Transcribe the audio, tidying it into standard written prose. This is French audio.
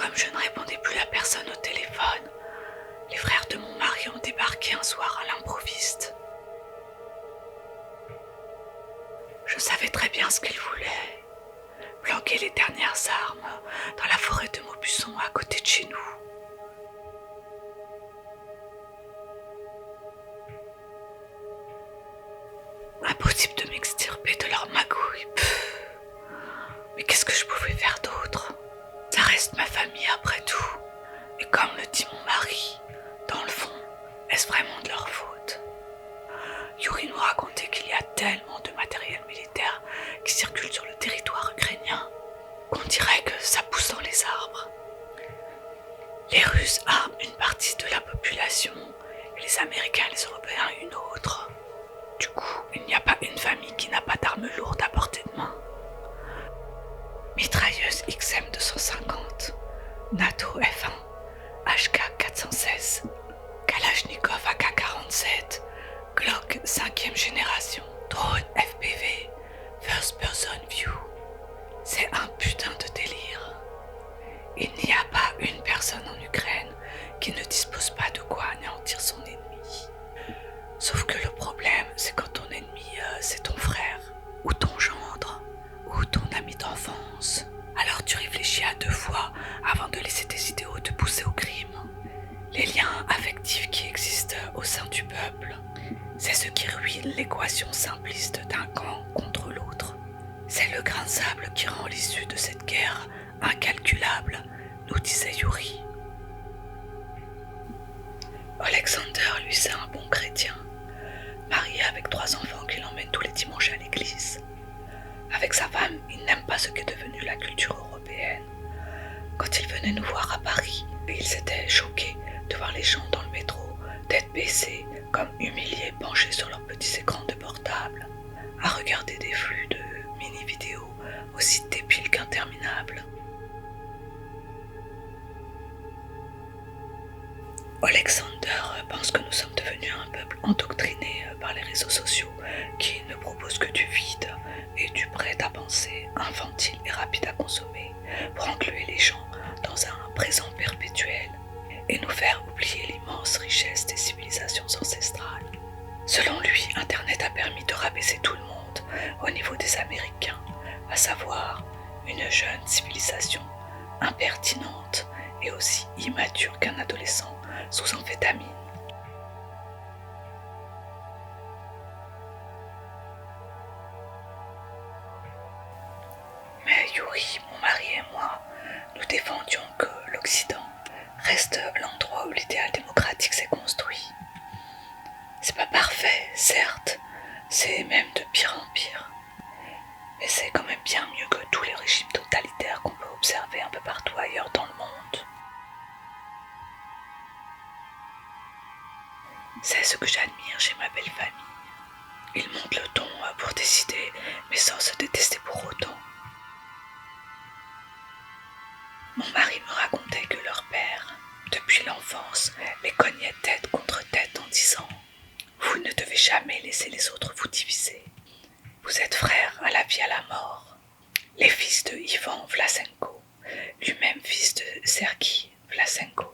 Comme je ne répondais plus à personne au téléphone, les frères de mon mari ont débarqué un soir à l'improviste. Je savais très bien ce qu'ils voulaient, planquer les dernières armes dans la forêt de Maubuisson à côté de chez nous. Impossible de m'extirper de leur magouille. Mais qu'est-ce que je pouvais faire d'autre? Ça reste ma famille après tout. Et comme le dit mon mari, dans le fond, est-ce vraiment de leur faute? Yuri nous racontait qu'il y a tellement de matériel militaire qui circule sur le territoire ukrainien qu'on dirait que ça pousse dans les arbres. Les Russes arment une partie de la population et les Américains et les Européens une autre. Du coup, il n'y a pas une famille qui n'a pas d'armes lourdes à portée de main. Mitrailleuse XM250, NATO F1, HK 416, Kalachnikov AK-47, Glock 5e génération, drone FPV, First Person View. C'est un putain de délire. Il n'y a pas une personne en Ukraine qui ne dispose pas de quoi anéantir son ennemi. Sauf que le problème, c'est quand ton ennemi, c'est ton frère, ou ton gendre, ou ton ami d'enfance. Alors tu réfléchis à 2 fois avant de laisser tes idéaux te pousser au crime. Les liens affectifs qui existent au sein du peuple, c'est ce qui ruine l'équation simpliste d'un camp contre l'autre. C'est le grain de sable qui rend l'issue de cette guerre incalculable, nous disait Yuri. Alexander, lui, c'est un bon chrétien, marié avec 3 enfants qu'il emmène tous les dimanches à l'église. Avec sa femme, il n'aime pas ce qu'est devenu la culture européenne. Quand il venait nous voir à Paris, il s'était choqué de voir les gens dans le métro, tête baissée, comme humiliés, penchés sur leurs petits écrans de portable, à regarder des flux de mini-vidéos aussi débiles qu'interminables. Alexander pense que nous sommes devenus un peuple endoctriné par les réseaux sociaux qui ne proposent que du vide et du prêt-à-penser infantile et rapide à consommer pour engluer les gens dans un présent perpétuel et nous faire oublier l'immense richesse des civilisations ancestrales. Selon lui, Internet a permis de rabaisser tout le monde au niveau des Américains, à savoir une jeune civilisation impertinente et aussi immature qu'un adolescent sous amphétamine. Mais Yuri, mon mari et moi, nous défendions que l'Occident reste l'endroit où l'idéal démocratique s'est construit. C'est pas parfait, certes, c'est même de pire en pire. Mais c'est quand même bien mieux que tous les régimes totalitaires qu'on peut observer un peu partout ailleurs dans le monde. C'est ce que j'admire chez ma belle famille. Ils montent le ton pour décider, mais sans se détester pour autant. Mon mari me racontait que leur père, depuis l'enfance, les cognait tête contre tête en disant « Vous ne devez jamais laisser les autres vous diviser. Vous êtes frères à la vie à la mort. » Les fils de Ivan Vlasenko, lui-même fils de Sergueï Vlasenko,